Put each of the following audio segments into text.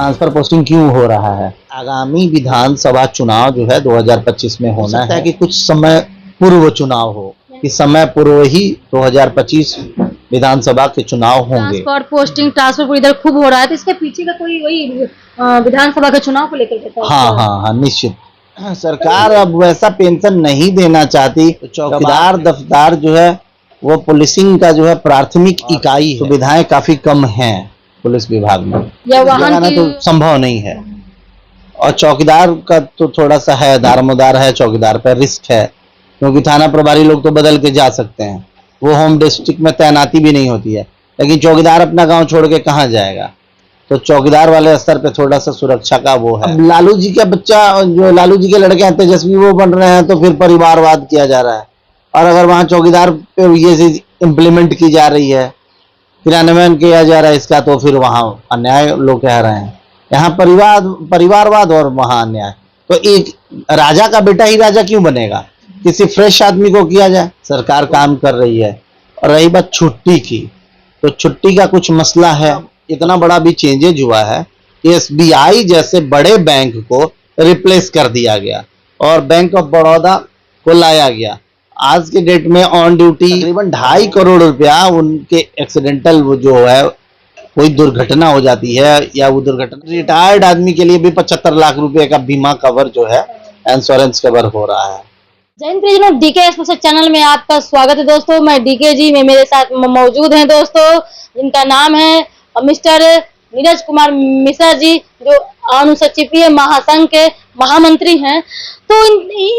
Transfer posting क्यों हो रहा है? आगामी विधानसभा चुनाव जो है 2025 में होना है कि कुछ समय पूर्व चुनाव हो, कि समय पूर्व ही 2025 विधानसभा के चुनाव होंगे। ट्रांसपोर्ट पोस्टिंग ट्रांसफर इधर खूब हो रहा है, तो इसके पीछे का कोई वही विधानसभा के चुनाव को लेकर हाँ, निश्चित। सरकार अब वैसा पेंशन नहीं देना चाहती। चौकीदार दफ्तार जो है वो पुलिसिंग का जो है प्राथमिक इकाई है। सुविधाएं काफी कम हैं पुलिस विभाग में, या वाहन की तो संभव नहीं है। और चौकीदार का तो थोड़ा सा है, दारोमदार है, चौकीदार पर रिस्क है, क्योंकि थाना प्रभारी लोग तो बदल के जा सकते हैं, वो होम डिस्ट्रिक्ट में तैनाती भी नहीं होती है। लेकिन चौकीदार अपना गांव छोड़ के कहाँ जाएगा, तो चौकीदार वाले स्तर पे थोड़ा सा सुरक्षा का वो है। लालू जी का बच्चा, जो लालू जी के लड़के हैं तेजस्वी, वो बन रहे हैं, तो फिर परिवारवाद किया जा रहा है। और अगर वहां चौकीदार पे ये चीज इम्प्लीमेंट की जा रही है, क्रियान्वयन किया जा रहा है इसका, तो फिर वहां अन्याय लोग कह रहे हैं। यहाँ परिवारवाद और वहां अन्याय। तो एक राजा का बेटा ही राजा क्यों बनेगा? किसी फ्रेश आदमी को किया जाए। सरकार काम कर रही है। और रही बात छुट्टी की, तो छुट्टी का कुछ मसला है। इतना बड़ा भी चेंजेज हुआ है, एसबीआई जैसे बड़े बैंक को रिप्लेस कर दिया गया और बैंक ऑफ बड़ौदा को लाया गया। आज के डेट में ऑन ड्यूटी तकरीबन 2.5 करोड़ रुपया उनके एक्सीडेंटल वो जो है, कोई दुर्घटना हो जाती है या वो दुर्घटना, रिटायर्ड आदमी के लिए भी 75 लाख रुपए का बीमा कवर जो है, इंश्योरेंस कवर हो रहा है। जय हिंद प्रियजनों, डीके एक्सप्रेस चैनल में आपका स्वागत है दोस्तों। मैं डीके जी में मेरे साथ मौजूद हैं दोस्तों, जिनका नाम है मिस्टर नीरज कुमार मिश्रा जी, जो अनुसचिवीय महासंघ के महामंत्री हैं। तो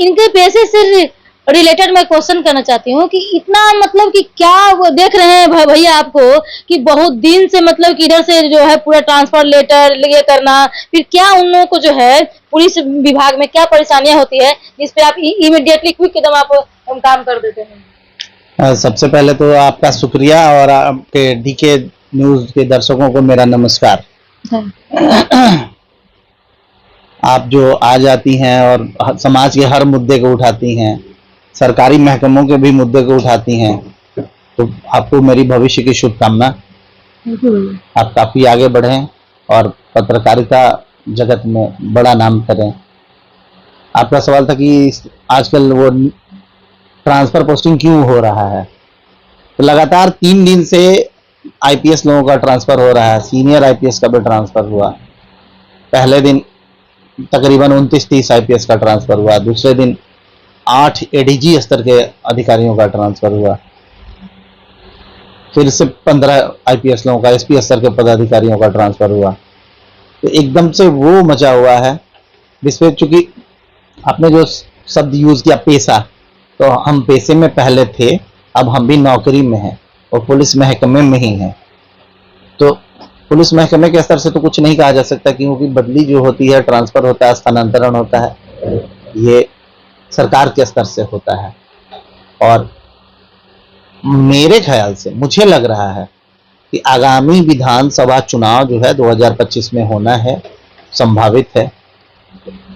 इनके पेशे से रिलेटेड मैं क्वेश्चन करना चाहती हूँ कि इतना मतलब कि क्या वो देख रहे हैं भैया आपको कि बहुत दिन से मतलब कि इधर से जो है पूरा ट्रांसफर लेटर ये करना, फिर क्या उन लोगों को जो है पुलिस विभाग में क्या परेशानियां होती है जिसपे आप इमीडिएटली क्विक कदम आप काम कर देते हैं? सबसे पहले तो आपका शुक्रिया और आपके डीके न्यूज के दर्शकों को मेरा नमस्कार। आप जो आ जाती हैं और समाज के हर मुद्दे को उठाती हैं, सरकारी महकमों के भी मुद्दे को उठाती हैं, तो आपको मेरी भविष्य की शुभकामना। आप काफी आगे बढ़ें और पत्रकारिता जगत में बड़ा नाम करें। आपका सवाल था कि आजकल वो ट्रांसफर पोस्टिंग क्यों हो रहा है, तो लगातार 3 दिन से आईपीएस लोगों का ट्रांसफर हो रहा है। सीनियर आईपीएस का भी ट्रांसफर हुआ। पहले दिन तकरीबन 29-30 आईपीएस का ट्रांसफर हुआ। दूसरे दिन 8 एडीजी स्तर के अधिकारियों का ट्रांसफर हुआ। फिर से 15 आईपीएस लोगों का एसपी स्तर के पदाधिकारियों का ट्रांसफर हुआ। तो एकदम से वो मचा हुआ है, जिसपे चूंकि आपने जो शब्द यूज किया पेशा, तो हम पेशे में पहले थे, अब हम भी नौकरी में हैं और पुलिस महकमे में ही हैं। तो पुलिस महकमे के स्तर से तो कुछ नहीं कहा जा सकता, क्योंकि बदली जो होती है, ट्रांसफर होता है, स्थानांतरण होता है, ये सरकार के स्तर से होता है। और मेरे ख्याल से मुझे लग रहा है कि आगामी विधानसभा चुनाव जो है 2025 में होना है, संभावित है।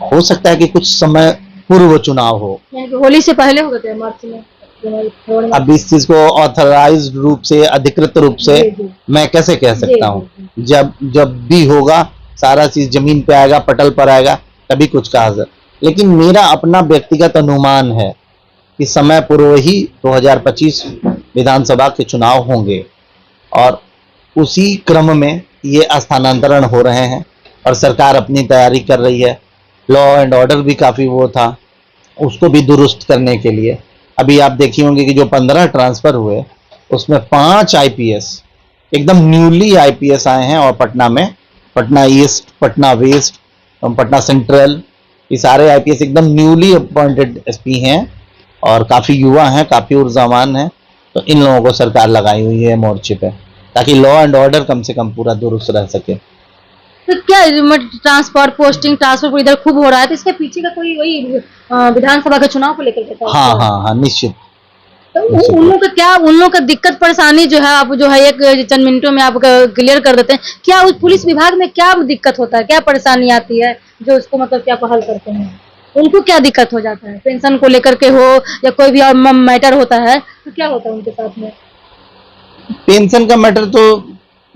हो सकता है कि कुछ समय पूर्व चुनाव हो, होली से पहले हो गए मार्च में। अब इस चीज को ऑथराइज्ड रूप से, अधिकृत रूप से मैं कैसे कह सकता हूँ? जब भी होगा, सारा चीज जमीन पे आएगा, पटल पर आएगा, तभी कुछ कहा जाए। लेकिन मेरा अपना व्यक्तिगत अनुमान है कि समय पूर्व ही 2025 विधानसभा के चुनाव होंगे और उसी क्रम में ये स्थानांतरण हो रहे हैं और सरकार अपनी तैयारी कर रही है। लॉ एंड ऑर्डर भी काफी वो था, उसको भी दुरुस्त करने के लिए अभी आप देखी होंगे कि जो 15 ट्रांसफर हुए, उसमें 5 आईपीएस एकदम न्यूली आईपीएस आए हैं। और पटना में, Patna east, Patna west, Patna central, ये सारे आईपीएस एकदम न्यूली अपॉइंटेड एसपी हैं और काफी युवा हैं, काफी ऊर्जावान हैं। तो इन लोगों को सरकार लगाई हुई है मोर्चे पे, ताकि लॉ एंड ऑर्डर कम से कम पूरा दुरुस्त रह सके। तो क्या ट्रांसपोर्ट पोस्टिंग ट्रांसफर इधर खूब हो रहा है, तो इसके पीछे का कोई वही विधानसभा के चुनाव को लेकर? हाँ, निश्चित। तो उन लोगों का क्या, उन लोगों का दिक्कत परेशानी जो है आप जो है एक चंद मिनटों में आप क्लियर कर देते हैं। क्या उस पुलिस विभाग में क्या दिक्कत होता है, क्या परेशानी आती है जो उसको मतलब क्या हल करते हैं? उनको क्या दिक्कत हो जाता है, पेंशन को लेकर के हो या कोई भी और मैटर होता है, तो क्या होता है उनके साथ में? पेंशन का मैटर तो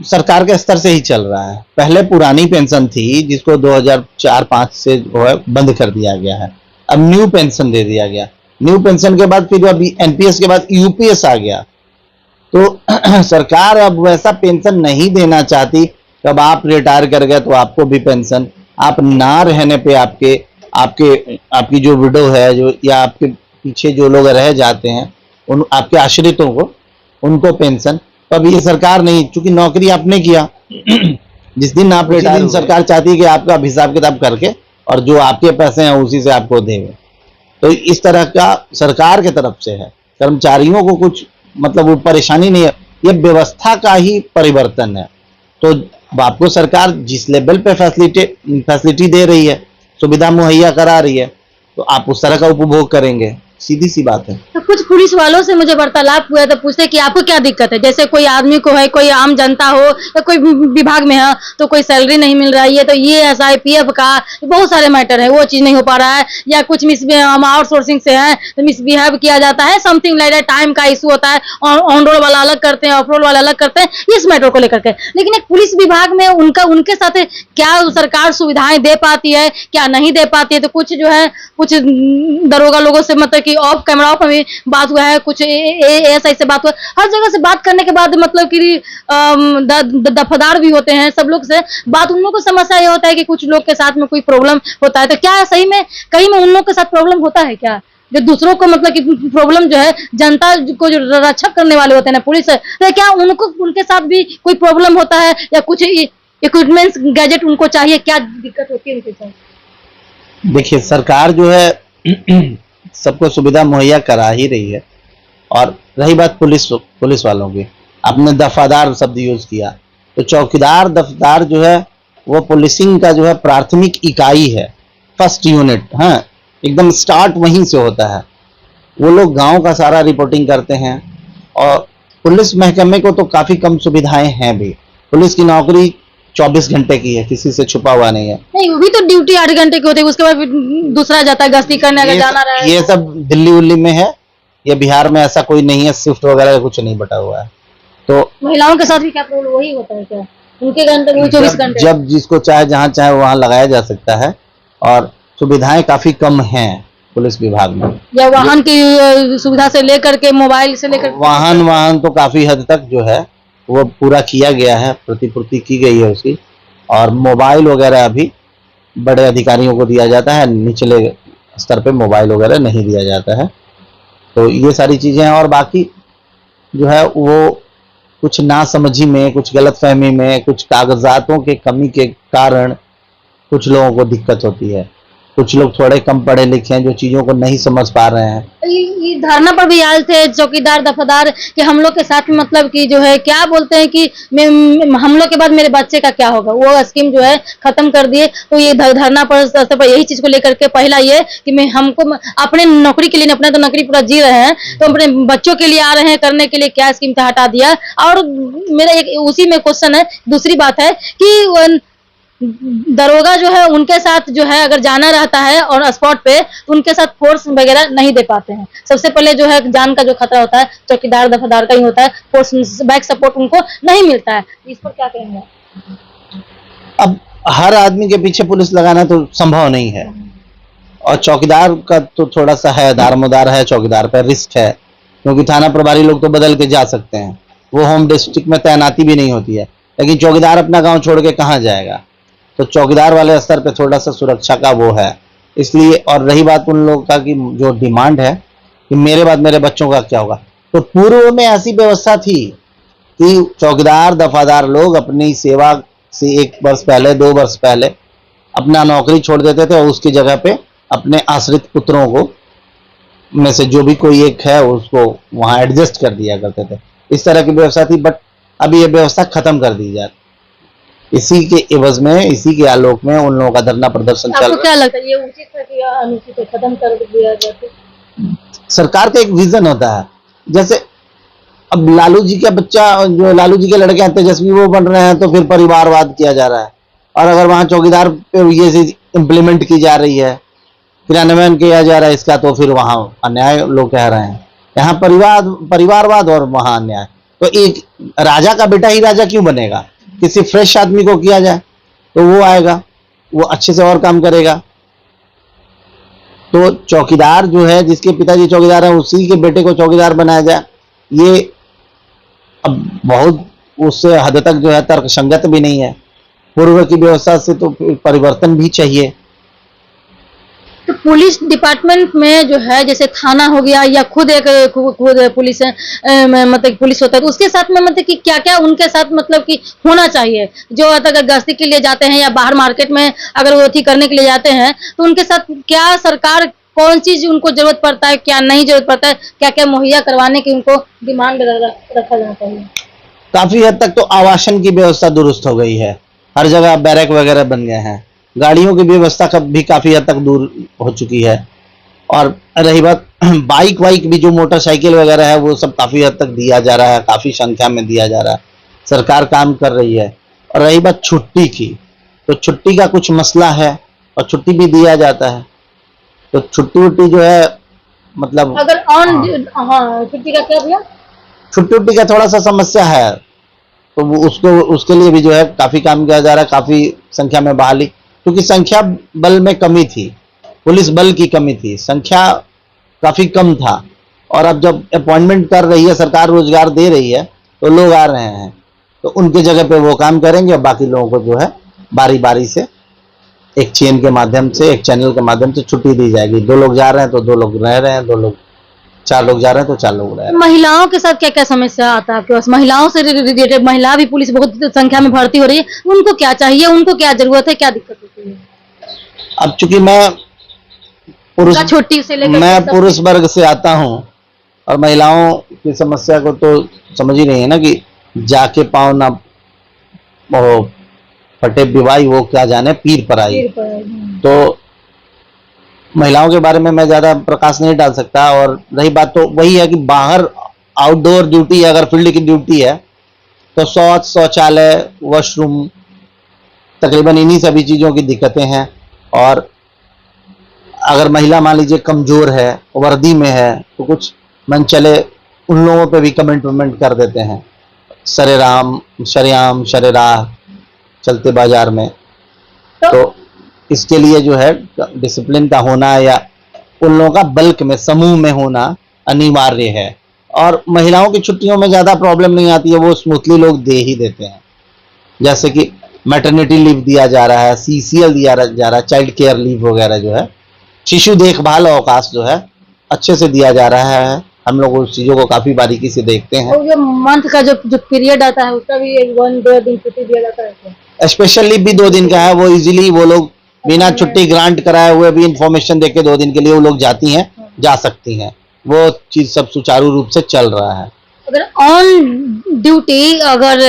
सरकार के स्तर से ही चल रहा है। पहले पुरानी पेंशन थी जिसको 2004-5 से जो है बंद कर दिया गया है। अब न्यू पेंशन दे दिया गया। न्यू पेंशन के बाद फिर अभी एनपीएस के बाद यूपीएस आ गया। तो सरकार अब वैसा पेंशन नहीं देना चाहती। जब आप रिटायर कर गए तो आपको भी पेंशन, आप ना रहने पे आपकी जो विडो है जो या आपके पीछे जो लोग रह जाते हैं उन आपके आश्रितों को उनको पेंशन। तो अब ये सरकार नहीं, चूंकि नौकरी आपने किया जिस दिन आप रिटायर, सरकार चाहती है कि आपका हिसाब किताब करके और जो आपके पैसे हैं उसी से आपको देंगे। तो इस तरह का सरकार की तरफ से है। कर्मचारियों को कुछ मतलब वो परेशानी नहीं है, ये व्यवस्था का ही परिवर्तन है। तो आपको सरकार जिस लेवल पे फैसिलिटी दे रही है, सुविधा मुहैया करा रही है, तो आप उस तरह का उपभोग करेंगे, सीधी सी बात है। तो कुछ पुलिस वालों से मुझे वार्तालाप हुआ तो पूछते कि आपको क्या दिक्कत है, जैसे कोई आदमी को है, कोई आम जनता हो या कोई विभाग में है तो कोई सैलरी नहीं मिल रही है, तो ये ESI-PF का बहुत सारे मैटर है, वो चीज नहीं हो पा रहा है, या कुछ हम आउटसोर्सिंग से है तो मिसबिहेव किया जाता है, समथिंग लाइक दैट, टाइम का इशू होता है, ऑन रोल वाला अलग करते हैं, ऑफ रोल वाला अलग करते हैं, इस मैटर को लेकर के। लेकिन एक पुलिस विभाग में उनके साथ क्या सरकार सुविधाएं दे पाती है, क्या नहीं दे पाती है। तो कुछ जो है कुछ दरोगा लोगों से मतलब कि ऑफ कैमरा पर भी बात हुआ है, कुछ ASI से बात हुआ, हर जगह से बात करने के बाद मतलब कि दफादार भी होते हैं सब लोग से बात। उन लोगों को समस्या ये होता है कि कुछ लोग के साथ में कोई प्रॉब्लम होता है, तो क्या सही में कहीं में उन लोग के साथ प्रॉब्लम होता है क्या, जो दूसरों को मतलब कि प्रॉब्लम जो है जनता को जो रक्षक करने वाले होते हैं ना पुलिस, तो क्या उनके साथ भी कोई प्रॉब्लम होता है या कुछ इक्विपमेंट्स गैजेट उनको चाहिए, क्या दिक्कत होती है उनके साथ? देखिए, सरकार जो है सबको सुविधा मुहैया करा ही रही है। और रही बात पुलिस वालों की, आपने दफादार शब्द यूज किया, तो चौकीदार दफादार जो है वो पुलिसिंग का जो है प्राथमिक इकाई है, फर्स्ट यूनिट। हाँ, एकदम स्टार्ट वहीं से होता है। वो लोग गांव का सारा रिपोर्टिंग करते हैं। और पुलिस महकमे को तो काफी कम सुविधाएं हैं भी। पुलिस की नौकरी 24 घंटे की है, किसी से छुपा हुआ नहीं है। नहीं, वो भी तो ड्यूटी 8 घंटे की होती है, उसके बाद फिर दूसरा जाता है गश्ती करने, अगर जाना रहे। ये सब दिल्ली उल्ली में है, ये बिहार में ऐसा कोई नहीं है, शिफ्ट वगैरह कुछ नहीं बटा हुआ है। तो महिलाओं के साथ भी क्या प्रॉब्लम वही होता है क्या, उनके घंटे वो 24 घंटे? जब जिसको चाहे जहाँ चाहे वहाँ लगाया जा सकता है। और सुविधाएं काफी कम हैं पुलिस विभाग में। या वाहन की सुविधा से लेकर के मोबाइल से लेकर वाहन तो काफी हद तक जो है वो पूरा किया गया है, प्रतिपूर्ति की गई है उसकी। और मोबाइल वगैरह अभी बड़े अधिकारियों को दिया जाता है, निचले स्तर पे मोबाइल वगैरह नहीं दिया जाता है। तो ये सारी चीजें हैं। और बाकी जो है वो कुछ नासमझी में, कुछ गलतफहमी में, कुछ कागजातों के कमी के कारण कुछ लोगों को दिक्कत होती है। कुछ लोग थोड़े कम पढ़े लिखे हैं जो चीजों को नहीं समझ पा रहे हैं। ये धरना पर भी आए थे चौकीदार दफादार कि हम लोग के साथ में मतलब कि जो है क्या बोलते हैं कि हम लोग के बाद मेरे बच्चे का क्या होगा, वो स्कीम जो है खत्म कर दिए। तो ये धरना पर यही चीज को लेकर के, पहला ये कि हमको अपने नौकरी के लिए, अपने तो नौकरी पूरा जी रहे हैं, तो अपने बच्चों के लिए आ रहे हैं करने के लिए, क्या स्कीम था हटा दिया। और मेरा एक उसी में क्वेश्चन है, दूसरी बात है कि दरोगा जो है उनके साथ जो है अगर जाना रहता है और स्पॉट पे, तो उनके साथ फोर्स वगैरह नहीं दे पाते हैं। सबसे पहले जो है जान का जो खतरा होता है चौकीदार दफादार का ही होता है, फोर्स बैक सपोर्ट उनको नहीं मिलता है। इस पर क्या कहेंगे? अब हर आदमी के पीछे पुलिस लगाना तो संभव नहीं है। और चौकीदार का तो थोड़ा सा है, दारोमदार है, चौकीदार पर रिस्क है, क्योंकि थाना प्रभारी लोग तो बदल के जा सकते हैं, वो होम डिस्ट्रिक्ट में तैनाती भी नहीं होती है। लेकिन चौकीदार अपना गाँव छोड़ के कहाँ जाएगा, तो चौकीदार वाले स्तर पे थोड़ा सा सुरक्षा का वो है, इसलिए। और रही बात उन लोगों का कि जो डिमांड है कि मेरे बाद मेरे बच्चों का क्या होगा, तो पूर्व में ऐसी व्यवस्था थी कि चौकीदार दफादार लोग अपनी सेवा से 1 वर्ष पहले, 2 वर्ष पहले अपना नौकरी छोड़ देते थे और उसकी जगह पे अपने आश्रित पुत्रों को में से जो भी कोई एक है उसको वहां एडजस्ट कर दिया करते थे। इस तरह की व्यवस्था थी, बट अभी ये व्यवस्था खत्म कर दी जाती। इसी के एवज में, इसी के आलोक में उन लोगों का धरना प्रदर्शन चल रहा है। आपको क्या लगता है, ये उचित है कि अनुचित है, खत्म कर दिया जाए? सरकार का एक विजन होता है। जैसे अब लालू जी का बच्चा, जो लालू जी के लड़के हैं तेजस्वी, वो बन रहे हैं, तो फिर परिवारवाद किया जा रहा है। और अगर वहां चौकीदार पे ये चीज इम्प्लीमेंट की जा रही है, क्रियान्वयन किया जा रहा है इसका, तो फिर वहां अन्याय लोग कह रहे हैं। यहाँ परिवारवाद और वहां अन्याय। तो एक राजा का बेटा ही राजा क्यों बनेगा? किसी फ्रेश आदमी को किया जाए तो वो आएगा, वो अच्छे से और काम करेगा। तो चौकीदार जो है, जिसके पिताजी चौकीदार हैं, उसी के बेटे को चौकीदार बनाया जाए, ये अब बहुत उससे हद तक जो है तर्कसंगत भी नहीं है। पूर्व की व्यवस्था से तो परिवर्तन भी चाहिए। तो पुलिस डिपार्टमेंट में जो है, जैसे थाना हो गया या खुद पुलिस मतलब पुलिस होता है, तो उसके साथ में मतलब कि क्या क्या उनके साथ मतलब कि होना चाहिए? जो अगर गश्ती के लिए जाते हैं या बाहर मार्केट में अगर वो अथी करने के लिए जाते हैं, तो उनके साथ क्या सरकार कौन चीज उनको जरूरत पड़ता है, क्या नहीं जरूरत पड़ता है, क्या क्या मुहैया करवाने की उनको डिमांड रखा जाना चाहिए? काफी हद तक तो आवासन की व्यवस्था दुरुस्त हो गई है, हर जगह बैरक वगैरह बन गए हैं। गाड़ियों की व्यवस्था का भी काफी हद तक दूर हो चुकी है। और रही बात बाइक वाइक भी, जो मोटरसाइकिल वगैरह है, वो सब काफी हद तक दिया जा रहा है, काफी संख्या में दिया जा रहा है, सरकार काम कर रही है। और रही बात छुट्टी की, तो छुट्टी का कुछ मसला है और छुट्टी भी दिया जाता है। तो छुट्टी वुट्टी जो है मतलब अगर ऑन हाँ छुट्टी का क्या भैया? छुट्टी वुट्टी का थोड़ा सा समस्या है, तो वो उसके लिए भी जो है काफी काम किया जा रहा है, काफी संख्या में बहाली, क्योंकि संख्या बल में कमी थी, पुलिस बल की कमी थी, संख्या काफी कम था। और अब जब अपॉइंटमेंट कर रही है सरकार, रोजगार दे रही है, तो लोग आ रहे हैं, तो उनके जगह पे वो काम करेंगे और बाकी लोगों को जो है बारी बारी से एक चेन के माध्यम से, एक चैनल के माध्यम से छुट्टी दी जाएगी। 2 लोग जा रहे हैं तो 2 लोग रह रहे हैं, 4 लोग जा रहे हैं तो 4 लोग रह रहे हैं। महिलाओं के साथ क्या क्या समस्या आता है आपके पास? महिलाओं से रिलेटेड, महिला भी पुलिस बहुत संख्या में भर्ती हो रही है, उनको क्या चाहिए, उनको क्या जरूरत है, क्या दिक्कत होती है? अब चूंकि मैं छोटी से लेकर मैं पुरुष वर्ग से आता हूं, और महिलाओं की समस्या को तो समझ ही नहीं है ना, कि जाके पाँव ना वो फटे विवाही, वो क्या जाने पीर पर आई। तो महिलाओं के बारे में मैं ज्यादा प्रकाश नहीं डाल सकता। और रही बात तो वही है कि बाहर आउटडोर ड्यूटी है, अगर फील्ड की ड्यूटी है, तो शौचालय, वॉशरूम, तकरीबन इन्हीं सभी चीजों की दिक्कतें हैं। और अगर महिला मान लीजिए कमजोर है, वर्दी में है, तो कुछ मन चले उन लोगों पे भी कमेंट कर देते हैं, सरेआम शरेराह चलते बाजार में। तो इसके लिए जो है डिसिप्लिन का होना, या उन लोगों का बल्क में, समूह में होना अनिवार्य है। और महिलाओं की छुट्टियों में ज्यादा प्रॉब्लम नहीं आती है, वो स्मूथली लोग दे ही देते हैं। जैसे कि मैटरनिटी लीव दिया जा रहा है, CCL दिया जा रहा है, चाइल्ड केयर लीव वगैरह जो है, शिशु देखभाल अवकाश जो है अच्छे से दिया जा रहा है। हम लोग उस चीजों को काफी बारीकी से देखते हैं। और जो मंथ का जो पीरियड आता है, उसका भी 1-2 दिन छुट्टी दिया जाता है। स्पेशल लीव भी 2 दिन का है, वो इजीली वो लोग बिना छुट्टी ग्रांट कराए हुए भी इंफॉर्मेशन देके 2 दिन के लिए वो लोग जाती हैं, जा सकती हैं। वो चीज सब सुचारू रूप से चल रहा है। अगर ऑन ड्यूटी अगर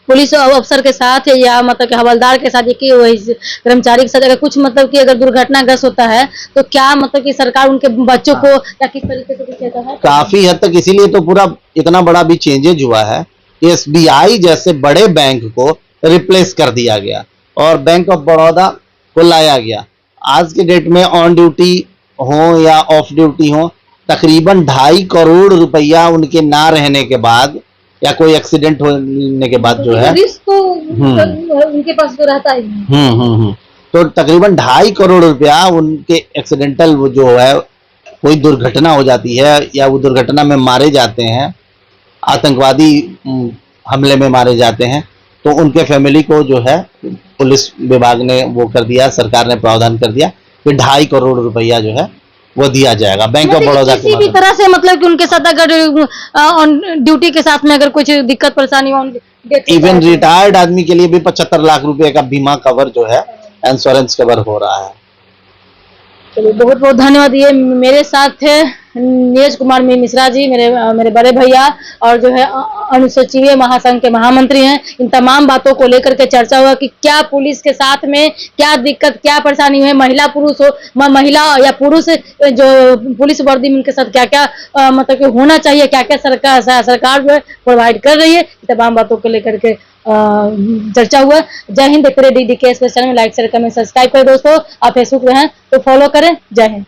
पुलिस अफसर के साथ या मतलब कि हवलदार के साथ, कि कर्मचारी के साथ अगर कुछ मतलब कि अगर दुर्घटनाग्रस्त होता है, तो क्या मतलब कि सरकार उनके बच्चों को या किस तरीके से कुछ कहता है? काफी हद तक इसीलिए तो पूरा इतना बड़ा भी चेंजेज हुआ है। SBI जैसे बड़े बैंक को रिप्लेस कर दिया गया और बैंक ऑफ बड़ौदा को लाया गया। आज के डेट में ऑन ड्यूटी हो या ऑफ ड्यूटी हो, तकरीबन 2.5 करोड़ रुपया उनके ना रहने के बाद, या कोई एक्सीडेंट होने के बाद जो है, रिस्क तो उनके पास तो रहता ही। तो तकरीबन 2.5 करोड़ रुपया उनके एक्सीडेंटल वो जो है, कोई दुर्घटना हो जाती है या वो दुर्घटना में मारे जाते हैं, आतंकवादी हमले में मारे जाते हैं, तो उनके फैमिली को जो है पुलिस विभाग ने वो कर दिया, सरकार ने प्रावधान कर दिया कि 2.5 करोड़ रुपया जो है वो दिया जाएगा बैंक ऑफ बड़ौदा किसी भी तरह से, मतलब कि उनके साथ अगर ऑन ड्यूटी के साथ में अगर कुछ दिक्कत परेशानी हो, इवन रिटायर्ड आदमी के लिए भी 75 लाख रुपए का बीमा कवर जो है, इंश्योरेंस कवर हो रहा है। चलिए, बहुत बहुत धन्यवाद। ये मेरे साथ थे नीरज कुमार मिश्रा जी, मेरे बड़े भैया, और जो है अनुसूचित महासंघ के महामंत्री हैं। इन तमाम बातों को लेकर के चर्चा हुआ कि क्या पुलिस के साथ में क्या दिक्कत, क्या परेशानी है, महिला पुरुष हो, महिला या पुरुष जो पुलिस वर्दी में उनके साथ क्या क्या मतलब कि होना चाहिए, क्या क्या सरकार जो है प्रोवाइड कर रही है, तमाम बातों को लेकर के चर्चा हुआ। जय हिंद। देखते रहिए DK एक्सप्रेस चैनल में लाइक शेयर कमेंट सब्सक्राइब करें दोस्तों। आप फेसबुक पे हैं तो फॉलो करें। जय हिंद।